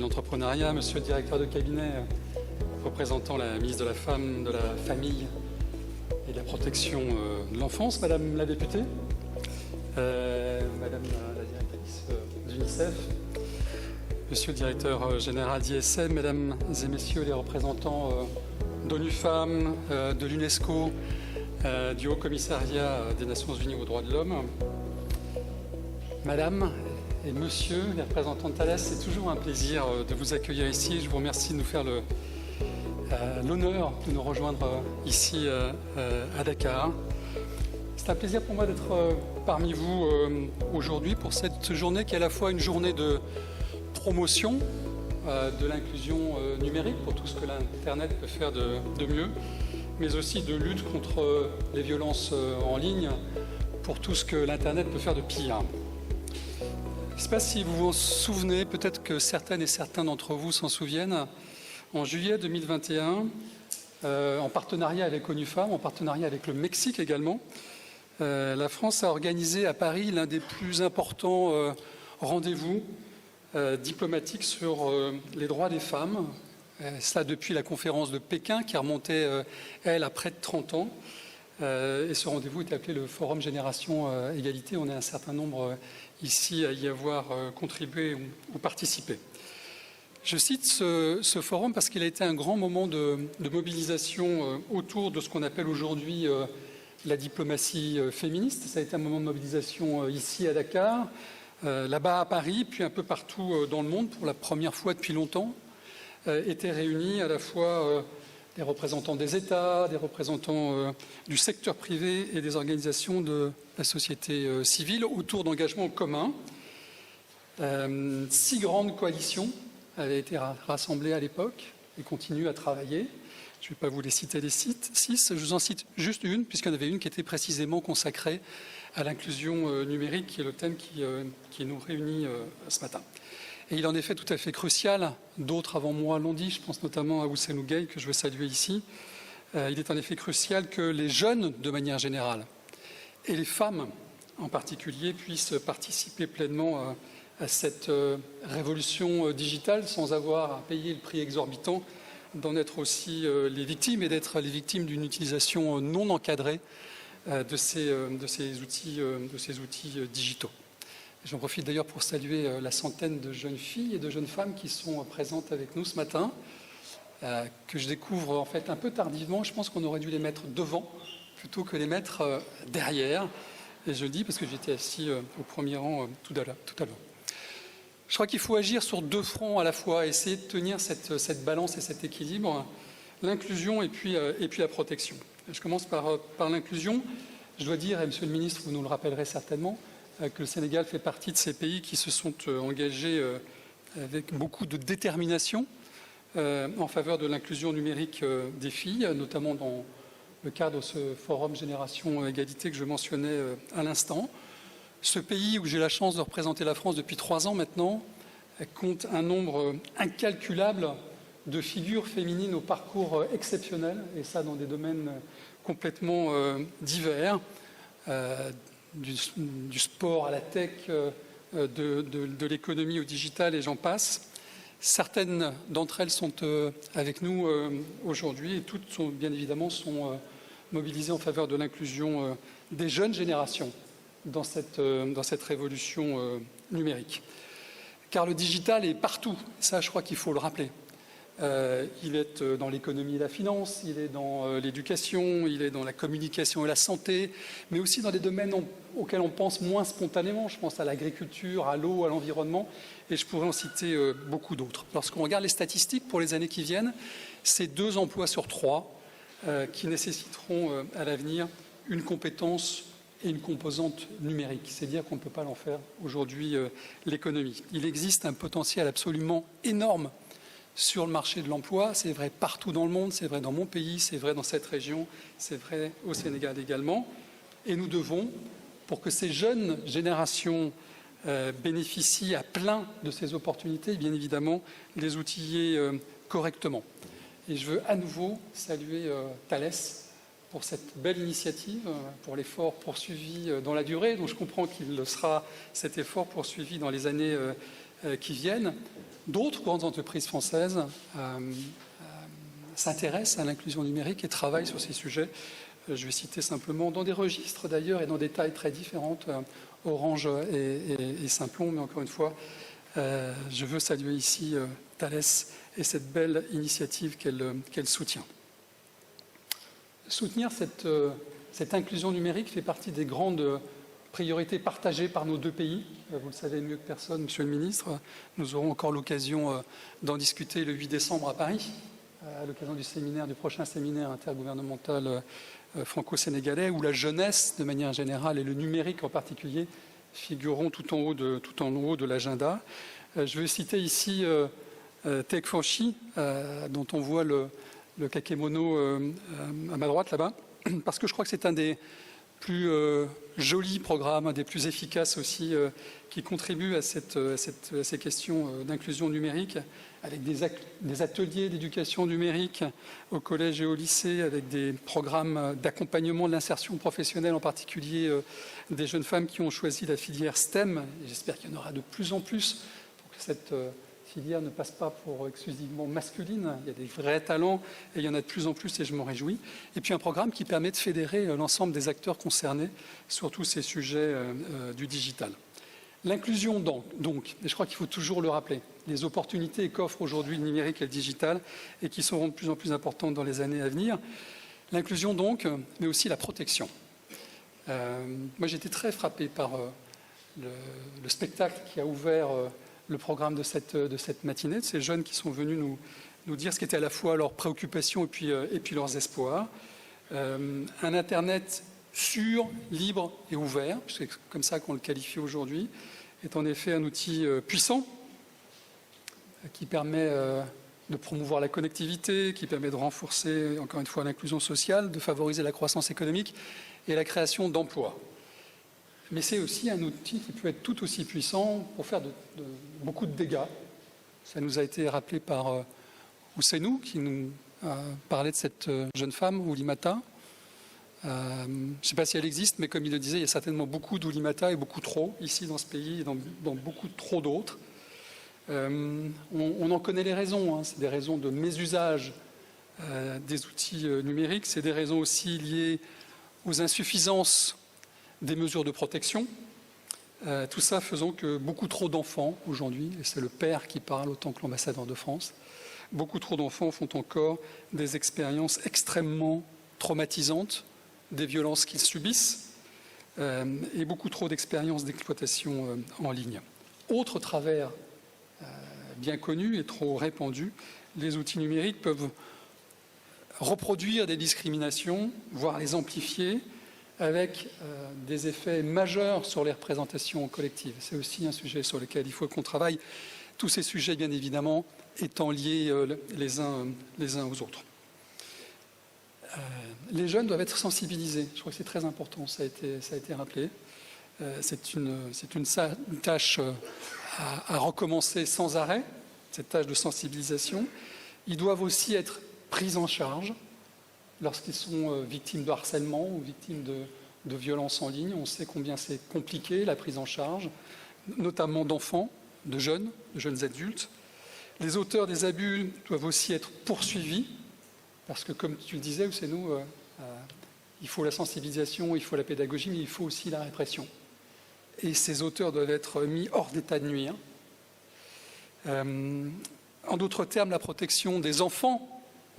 l'entrepreneuriat, monsieur le directeur de cabinet représentant la ministre de la Femme, de la Famille et de la Protection de l'Enfance, madame la députée, madame la directrice d'UNICEF, monsieur le directeur général d'ISM, mesdames et messieurs les représentants d'ONU Femmes, de l'UNESCO, du Haut Commissariat des Nations Unies aux droits de l'homme, madame et monsieur les représentants de Thales, c'est toujours un plaisir de vous accueillir ici. Je vous remercie de nous faire l'honneur de nous rejoindre ici à Dakar. C'est un plaisir pour moi d'être parmi vous aujourd'hui pour cette journée qui est à la fois une journée de promotion de l'inclusion numérique pour tout ce que l'Internet peut faire de mieux, mais aussi de lutte contre les violences en ligne pour tout ce que l'Internet peut faire de pire. Je ne sais pas si vous vous souvenez, peut-être que certaines et certains d'entre vous s'en souviennent, en juillet 2021, en partenariat avec ONU Femmes, en partenariat avec le Mexique également, la France a organisé à Paris l'un des plus importants rendez-vous diplomatiques sur les droits des femmes. Cela depuis la conférence de Pékin qui remontait, elle, à près de 30 ans. Et ce rendez-vous est appelé le Forum Génération Égalité. On est un certain nombre ici à y avoir contribué ou participé. Je cite ce forum parce qu'il a été un grand moment de mobilisation autour de ce qu'on appelle aujourd'hui la diplomatie féministe. Ça a été un moment de mobilisation ici à Dakar, là-bas à Paris, puis un peu partout dans le monde, pour la première fois depuis longtemps. Étaient réunis à la fois des représentants des États, des représentants du secteur privé et des organisations de la société civile autour d'engagements communs. 6 grandes coalitions avaient été rassemblées à l'époque et continuent à travailler. Je ne vais pas vous les citer les 6, je vous en cite juste une, puisqu'il y en avait une qui était précisément consacrée à l'inclusion numérique, qui est le thème qui nous réunit ce matin. Et il en est fait tout à fait crucial, d'autres avant moi l'ont dit, je pense notamment à Ousseynou Gueye, que je veux saluer ici. Il est en effet crucial que les jeunes, de manière générale, et les femmes en particulier, puissent participer pleinement à cette révolution digitale sans avoir à payer le prix exorbitant d'en être aussi les victimes et d'être les victimes d'une utilisation non encadrée de ces outils digitaux. J'en profite d'ailleurs pour saluer la centaine de jeunes filles et de jeunes femmes qui sont présentes avec nous ce matin, que je découvre en fait un peu tardivement. Je pense qu'on aurait dû les mettre devant plutôt que les mettre derrière. Et je le dis parce que j'étais assis au premier rang tout à l'heure. Je crois qu'il faut agir sur 2 fronts à la fois, essayer de tenir cette balance et cet équilibre, l'inclusion et puis la protection. Je commence par l'inclusion. Je dois dire, et Monsieur le Ministre, vous nous le rappellerez certainement, que le Sénégal fait partie de ces pays qui se sont engagés avec beaucoup de détermination en faveur de l'inclusion numérique des filles, notamment dans le cadre de ce Forum Génération Égalité que je mentionnais à l'instant. Ce pays où j'ai la chance de représenter la France depuis 3 ans maintenant compte un nombre incalculable de figures féminines au parcours exceptionnel, et ça dans des domaines complètement divers. Du sport à la tech, de l'économie au digital, et j'en passe. Certaines d'entre elles sont avec nous aujourd'hui, et toutes sont bien évidemment mobilisées en faveur de l'inclusion des jeunes générations dans cette révolution numérique. Car le digital est partout, ça je crois qu'il faut le rappeler. Il est dans l'économie et la finance, il est dans l'éducation, il est dans la communication et la santé, mais aussi dans des domaines auxquels on pense moins spontanément. Je pense à l'agriculture, à l'eau, à l'environnement, et je pourrais en citer beaucoup d'autres. Lorsqu'on regarde les statistiques pour les années qui viennent, c'est 2 emplois sur 3 qui nécessiteront à l'avenir une compétence et une composante numérique. C'est dire qu'on ne peut pas en faire aujourd'hui l'économie. Il existe un potentiel absolument énorme sur le marché de l'emploi, c'est vrai partout dans le monde, c'est vrai dans mon pays, c'est vrai dans cette région, c'est vrai au Sénégal également. Et nous devons, pour que ces jeunes générations bénéficient à plein de ces opportunités, bien évidemment, les outiller correctement. Et je veux à nouveau saluer Thales pour cette belle initiative, pour l'effort poursuivi dans la durée, dont je comprends qu'il sera cet effort poursuivi dans les années qui viennent. d'autres grandes entreprises françaises s'intéressent à l'inclusion numérique et travaillent sur ces sujets. Je vais citer simplement, dans des registres d'ailleurs et dans des tailles très différentes, Orange et Simplon, mais encore une fois, je veux saluer ici Thales et cette belle initiative qu'elle soutient. Soutenir cette inclusion numérique fait partie des grandes priorités partagées par nos deux pays. Vous le savez mieux que personne, Monsieur le Ministre. Nous aurons encore l'occasion d'en discuter le 8 décembre à Paris, à l'occasion du prochain séminaire intergouvernemental franco-sénégalais, où la jeunesse, de manière générale, et le numérique en particulier, figureront tout en haut de l'agenda. Je veux citer ici Tech for She, dont on voit le kakémono à ma droite là-bas, parce que je crois que c'est un des plus jolis programmes, un des plus efficaces aussi, qui contribue à ces questions d'inclusion numérique, avec des ateliers d'éducation numérique au collège et au lycée, avec des programmes d'accompagnement de l'insertion professionnelle, en particulier des jeunes femmes qui ont choisi la filière STEM. J'espère qu'il y en aura de plus en plus pour que cette filière ne passe pas pour exclusivement masculine. Il y a des vrais talents et il y en a de plus en plus et je m'en réjouis. Et puis un programme qui permet de fédérer l'ensemble des acteurs concernés sur tous ces sujets du digital. L'inclusion donc, et je crois qu'il faut toujours le rappeler, les opportunités qu'offre aujourd'hui le numérique et le digital et qui seront de plus en plus importantes dans les années à venir. L'inclusion donc, mais aussi la protection. Moi j'ai été très frappé par le spectacle qui a ouvert le programme de cette matinée, de ces jeunes qui sont venus nous dire ce qui était à la fois leurs préoccupations et puis leurs espoirs. Un Internet sûr, libre et ouvert, c'est comme ça qu'on le qualifie aujourd'hui, est en effet un outil puissant qui permet de promouvoir la connectivité, qui permet de renforcer, encore une fois, l'inclusion sociale, de favoriser la croissance économique et la création d'emplois. Mais c'est aussi un outil qui peut être tout aussi puissant pour faire beaucoup de dégâts. Ça nous a été rappelé par Ousseynou, qui nous parlait de cette jeune femme, Oulimata. Je ne sais pas si elle existe, mais comme il le disait, il y a certainement beaucoup d'Oulimata et beaucoup trop ici dans ce pays et dans beaucoup trop d'autres. On en connaît les raisons, hein. C'est des raisons de mésusage des outils numériques, c'est des raisons aussi liées aux insuffisances des mesures de protection. Tout ça faisant que beaucoup trop d'enfants aujourd'hui, et c'est le père qui parle autant que l'ambassadeur de France, beaucoup trop d'enfants font encore des expériences extrêmement traumatisantes des violences qu'ils subissent et beaucoup trop d'expériences d'exploitation en ligne. Autre travers bien connu et trop répandu, les outils numériques peuvent reproduire des discriminations, voire les amplifier, avec des effets majeurs sur les représentations collectives. C'est aussi un sujet sur lequel il faut qu'on travaille, tous ces sujets bien évidemment étant liés les uns aux autres. Les jeunes doivent être sensibilisés, je crois que c'est très important, ça a été rappelé. C'est une tâche à recommencer sans arrêt, cette tâche de sensibilisation. Ils doivent aussi être pris en charge lorsqu'ils sont victimes de harcèlement ou victimes de violences en ligne. On sait combien c'est compliqué, la prise en charge, notamment d'enfants, de jeunes adultes. Les auteurs des abus doivent aussi être poursuivis, parce que comme tu le disais, Ousseynou, il faut la sensibilisation, il faut la pédagogie, mais il faut aussi la répression. Et ces auteurs doivent être mis hors d'état de nuire. En d'autres termes, la protection des enfants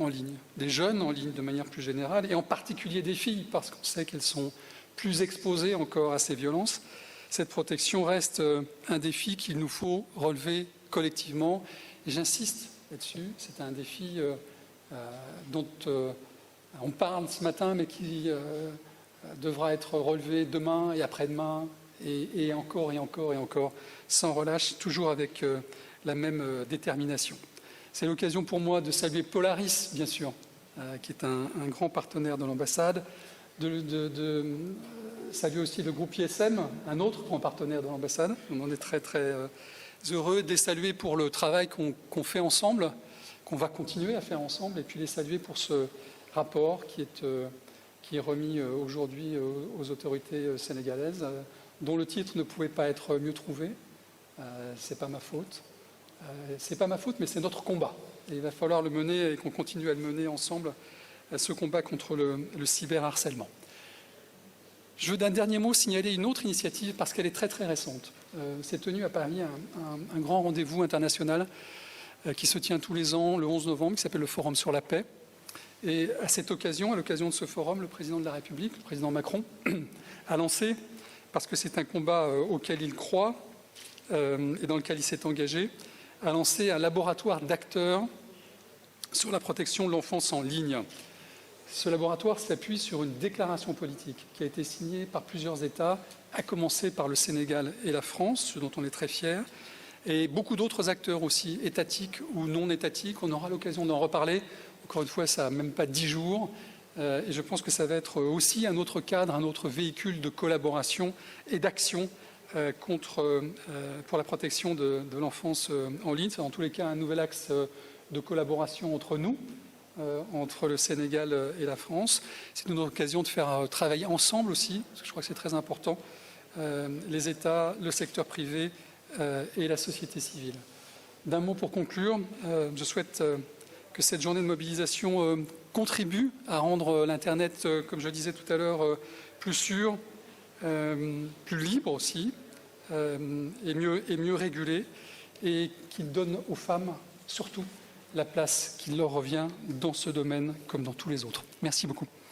en ligne, des jeunes en ligne de manière plus générale, et en particulier des filles, parce qu'on sait qu'elles sont plus exposées encore à ces violences. Cette protection reste un défi qu'il nous faut relever collectivement. Et j'insiste là-dessus, c'est un défi dont on parle ce matin, mais qui devra être relevé demain et après-demain, et encore et encore et encore, sans relâche, toujours avec la même détermination. C'est l'occasion pour moi de saluer Polaris, bien sûr, qui est un grand partenaire de l'ambassade, de saluer aussi le groupe ISM, un autre grand partenaire de l'ambassade. On en est très très heureux, de les saluer pour le travail qu'on fait ensemble, qu'on va continuer à faire ensemble, et puis les saluer pour ce rapport qui est remis aujourd'hui aux autorités sénégalaises, dont le titre ne pouvait pas être mieux trouvé. C'est pas ma faute. C'est pas ma faute, mais c'est notre combat. Et il va falloir le mener et qu'on continue à le mener ensemble, ce combat contre le cyberharcèlement. Je veux d'un dernier mot signaler une autre initiative parce qu'elle est très très récente. C'est tenu à Paris un grand rendez-vous international qui se tient tous les ans le 11 novembre, qui s'appelle le Forum sur la paix. Et à cette occasion, à l'occasion de ce forum, le président de la République, le président Macron, a lancé, parce que c'est un combat auquel il croit et dans lequel il s'est engagé, a lancé un laboratoire d'acteurs sur la protection de l'enfance en ligne. Ce laboratoire s'appuie sur une déclaration politique qui a été signée par plusieurs États, à commencer par le Sénégal et la France, ce dont on est très fiers, et beaucoup d'autres acteurs aussi, étatiques ou non étatiques. On aura l'occasion d'en reparler. Encore une fois, ça n'a même pas 10 jours. Et je pense que ça va être aussi un autre cadre, un autre véhicule de collaboration et d'action pour la protection de l'enfance en ligne. C'est en tous les cas un nouvel axe de collaboration entre nous, entre le Sénégal et la France. C'est une occasion de faire travailler ensemble aussi, parce que je crois que c'est très important, les États, le secteur privé et la société civile. D'un mot pour conclure, je souhaite que cette journée de mobilisation contribue à rendre l'Internet, comme je le disais tout à l'heure, plus sûr, plus libre aussi, et mieux régulé, et qu'il donne aux femmes, surtout, la place qui leur revient dans ce domaine comme dans tous les autres. Merci beaucoup.